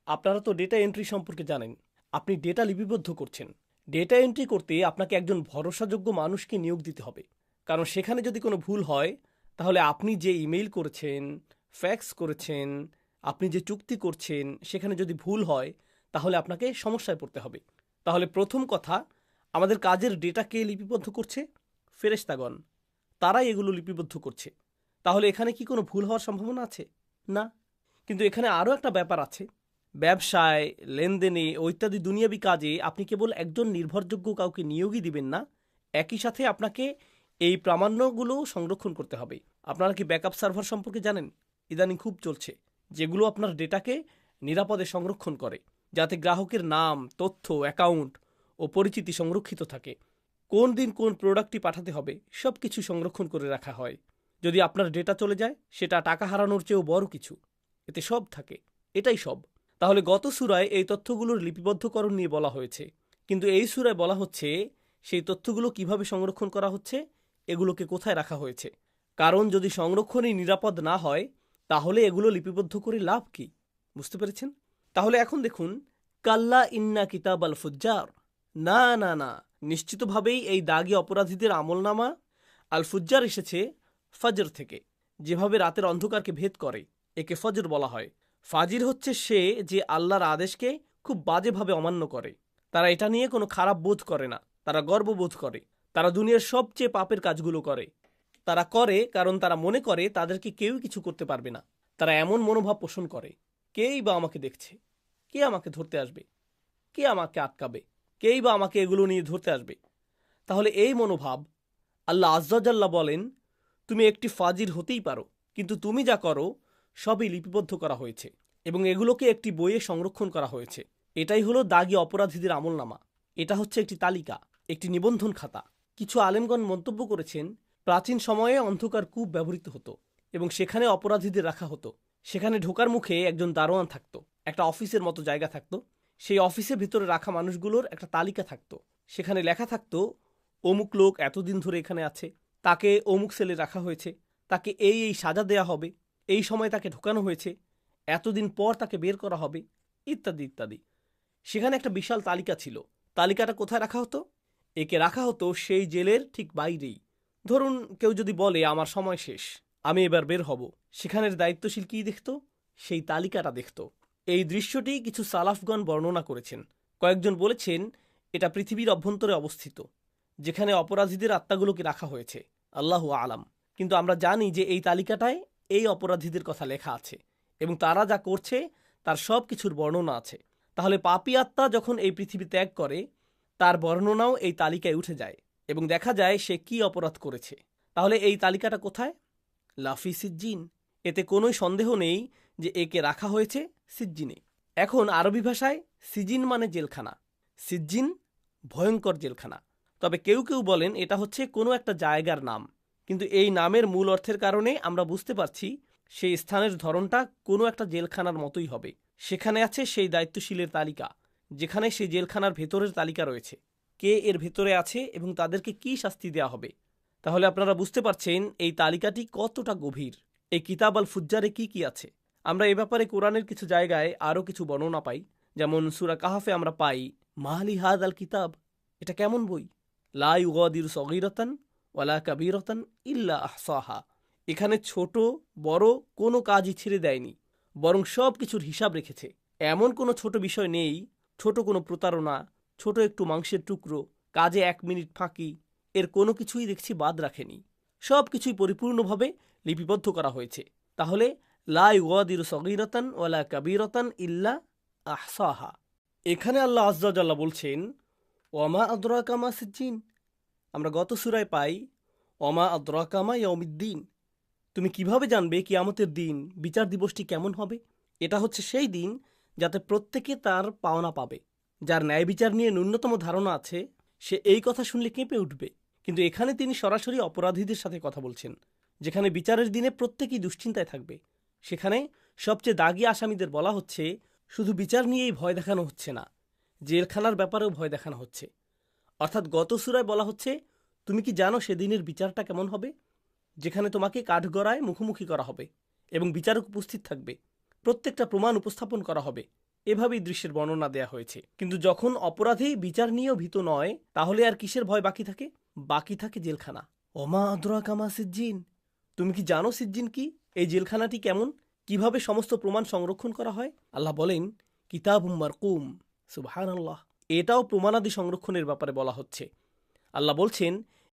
আপনারা তো data entry সম্পর্কে জানেন। আপনি ডেটা লিপিবদ্ধ করছেন। ডেটা এন্ট্রি করতে আপনাকে একজন ভরসাযোগ্য মানুষকে নিয়োগ দিতে হবে। কারণ সেখানে যদি কোনো ভুল হয়, তাহলে আপনি যে ইমেইল করেছেন, ফ্যাক্স করেছেন, আপনি যে চুক্তি করছেন, সেখানে যদি ভুল হয়, তাহলে আপনাকে সমস্যায় পড়তে হবে। তাহলে প্রথম কথা, আমাদের কাজের ডেটা কে লিপিবদ্ধ করছে? ফেরেশতাগণ। তারাই এগুলো লিপিবদ্ধ করছে। তাহলে এখানে কি কোনো ভুল হওয়ার সম্ভাবনা আছে? না। কিন্তু এখানে আরও একটা ব্যাপার আছে। ব্যবসায়, লেনদেনে ও ইত্যাদি দুনিয়াবি কাজে আপনি কেবল একজন নির্ভরযোগ্য কাউকে নিয়োগই দিবেন না, একই সাথে আপনাকে এই প্রামাণ্যগুলো সংরক্ষণ করতে হবে। আপনারা কি ব্যাকআপ সার্ভার সম্পর্কে জানেন? ইদানিং খুব চলছে, যেগুলো আপনার ডেটাকে নিরাপদে সংরক্ষণ করে, যাতে গ্রাহকের নাম, তথ্য, অ্যাকাউন্ট ও পরিচিতি সংরক্ষিত থাকে। কোন দিন কোন প্রোডাক্টটি পাঠাতে হবে সব কিছু সংরক্ষণ করে রাখা হয়। যদি আপনার ডেটা চলে যায়, সেটা টাকা হারানোর চেয়েও বড় কিছু। এতে সব থাকে। এটাই সব। তাহলে গত সূরায় এই তথ্যগুলোর লিপিবদ্ধকরণ নিয়ে বলা হয়েছে, কিন্তু এই সূরায় বলা হচ্ছে সেই তথ্যগুলো কিভাবে সংরক্ষণ করা হচ্ছে, এগুলোকে কোথায় রাখা হয়েছে। কারণ যদি সংরক্ষণই নিরাপদ না হয়, তাহলে এগুলো লিপিবদ্ধ করে লাভ কি? বুঝতে পেরেছেন? তাহলে এখন দেখুন, কাল্লা ইন্না কিতাব আল ফুজ্জার। না না না, নিশ্চিতভাবেই এই দাগী অপরাধীদের আমলনামা আল ফুজ্জার এসেছে ফজর থেকে, যেভাবে রাতের অন্ধকারকে ভেদ করে, একে ফজর বলা হয়। ফাজির হচ্ছে সে যে আল্লাহর আদেশকে খুব বাজেভাবে অমান্য করে। তারা এটা নিয়ে কোনো খারাপ বোধ করে না, তারা গর্ববোধ করে। তারা দুনিয়ার সবচেয়ে পাপের কাজগুলো করে। তারা করে কারণ তারা মনে করে তাদেরকে কেউই কিছু করতে পারবে না। তারা এমন মনোভাব পোষণ করে, কেই বা আমাকে দেখছে, কে আমাকে ধরতে আসবে, কে আমাকে আটকাবে, কেই বা আমাকে এগুলো নিয়ে ধরতে আসবে। তাহলে এই মনোভাব, আল্লাহ আজ্জাজাল্লাহ বলেন, তুমি একটি ফাজির হতেই পারো, কিন্তু তুমি যা করো সবই লিপিবদ্ধ করা হয়েছে এবং এগুলোকে একটি বইয়ে সংরক্ষণ করা হয়েছে। এটাই হলো দাগী অপরাধীদের আমলনামা। এটা হচ্ছে একটি তালিকা, একটি নিবন্ধন খাতা। কিছু আলেমগণ মন্তব্য করেছেন, প্রাচীন সময়ে অন্ধকার কূপ ব্যবহৃত হতো এবং সেখানে অপরাধীদের রাখা হতো। সেখানে ঢোকার মুখে একজন দারোয়ান থাকতো, একটা অফিসের মতো জায়গা থাকতো। সেই অফিসের ভিতরে রাখা মানুষগুলোর একটা তালিকা থাকতো। সেখানে লেখা থাকতো, অমুক লোক এতদিন ধরে এখানে আছে, তাকে অমুক সেলে রাখা হয়েছে, তাকে এই এই সাজা দেয়া হবে, এই সময় তাকে ঢোকানো হয়েছে, এতদিন পর তাকে বের করা হবে, ইত্যাদি ইত্যাদি। সেখানে একটা বিশাল তালিকা ছিল। তালিকাটা কোথায় রাখা হতো? একে রাখা হতো সেই জেলের ঠিক বাইরেই। ধরুন কেউ যদি বলে আমার সময় শেষ, আমি এবার বের হব, সেখানের দায়িত্বশীল কী দেখত? সেই তালিকাটা দেখত। এই দৃশ্যটি কিছু সালাফগণ বর্ণনা করেছেন। কয়েকজন বলেছেন এটা পৃথিবীর অভ্যন্তরে অবস্থিত, যেখানে অপরাধীদের আত্মাগুলোকে রাখা হয়েছে। আল্লাহু আলাম। কিন্তু আমরা জানি যে এই তালিকাটায় এই অপরাধীদের কথা লেখা আছে এবং তারা যা করছে তার সব কিছুর বর্ণনা আছে। তাহলে পাপী আত্মা যখন এই পৃথিবী ত্যাগ করে, তার বর্ণনাও এই তালিকায় উঠে যায় এবং দেখা যায় সে কি অপরাধ করেছে। তাহলে এই তালিকাটা কোথায়? লাফি সিজ্জিন। এতে কোনো সন্দেহ নেই যে একে রাখা হয়েছে সিজ্জিনে। এখন আরবি ভাষায় সিজিন মানে জেলখানা, সিজ্জিন ভয়ঙ্কর জেলখানা। তবে কেউ কেউ বলেন এটা হচ্ছে কোনো একটা জায়গার নাম, কিন্তু এই নামের মূল অর্থের কারণে আমরা বুঝতে পারছি সেই স্থানের ধরনটা কোনো একটা জেলখানার মতোই হবে। সেখানে আছে সেই দায়িত্বশীলের তালিকা, যেখানে সেই জেলখানার ভেতরের তালিকা রয়েছে, কে এর ভেতরে আছে এবং তাদেরকে কি শাস্তি দেওয়া হবে। তাহলে আপনারা বুঝতে পারছেন এই তালিকাটি কতটা গভীর। এই কিতাব আল ফুজ্জারে কি কি আছে? আমরা এ ব্যাপারে কোরআনের কিছু জায়গায় আরও কিছু বর্ণনা পাই। যেমন সূরা কাহাফে আমরা পাই, মাহলি হাদ আল কিতাব, এটা কেমন বই, লা ইউগাদিরু সগীরাতান ওয়ালা কাবীরাতান ইল্লা আহসাহা। এখানে ছোট বড় কোনো কাজই ছেড়ে দেয়নি, বরং সব কিছুর হিসাব রেখেছে। এমন কোনো ছোট বিষয় নেই, ছোট কোনো প্রতারণা, ছোট একটু মাংসের টুকরো, কাজে 1 মিনিট ফাঁকি, এর কোনো কিছুই দেখছি বাদ রাখেনি। সব কিছুই পরিপূর্ণভাবে লিপিবদ্ধ করা হয়েছে। তাহলে লা ইউগাদিরু সগীরাতান ওয়ালা কাবীরাতান ইল্লা আহসাহা। এখানে আল্লাহ আজ্জা জাল্লাহ বলছেন, ওয়ামা আদরাকা মা সিজ্জিন। আমরা গত সূরায় পাই, ওয়ামা আদরাকা মা ইয়াউমিদ্দিন। তুমি কিভাবে জানবে কিয়ামতের দিন, বিচার দিবসটি কেমন হবে? এটা হচ্ছে সেই দিন যাতে প্রত্যেকে তার পাওনা পাবে। যার ন্যায় বিচার নিয়ে ন্যূনতম ধারণা আছে, সে এই কথা শুনলে কেঁপে উঠবে। কিন্তু এখানে তিনি সরাসরি অপরাধীদের সাথে কথা বলছেন, যেখানে বিচারের দিনে প্রত্যেকেই দুশ্চিন্তায় থাকবে। সেখানে সবচেয়ে দাগী আসামিদের বলা হচ্ছে, শুধু বিচার নিয়েই ভয় দেখানো হচ্ছে না, জেলখানার ব্যাপারেও ভয় দেখানো হচ্ছে। অর্থাৎ গত সূরায় বলা হচ্ছে, তুমি কি জানো সেদিনের বিচারটা কেমন হবে? যেখানে তোমাকে কাঠগড়ায় মুখোমুখি করা হবে এবং বিচারক উপস্থিত থাকবে। প্রত্যেকটা প্রমাণ উপস্থাপন করা হবে, এভাবেই দৃশ্যের বর্ণনা দেয়া হয়েছে। কিন্তু যখন অপরাধী বিচার নিয়েও ভীত নয়, তাহলে আর কিসের ভয় বাকি থাকে? বাকি থাকে জেলখানা। ওমা আদরাকা মা সিজ্জিন, তুমি কি জানো সিজ্জিন কি? এই জেলখানাটি কেমন, কিভাবে সমস্ত প্রমাণ সংরক্ষণ করা হয়? আল্লাহ বলেন কিতাবুম মারকুম। সুবহানাল্লাহ, এটাও প্রমাণাদি সংরক্ষণের ব্যাপারে বলা হচ্ছে। আল্লাহ বলছেন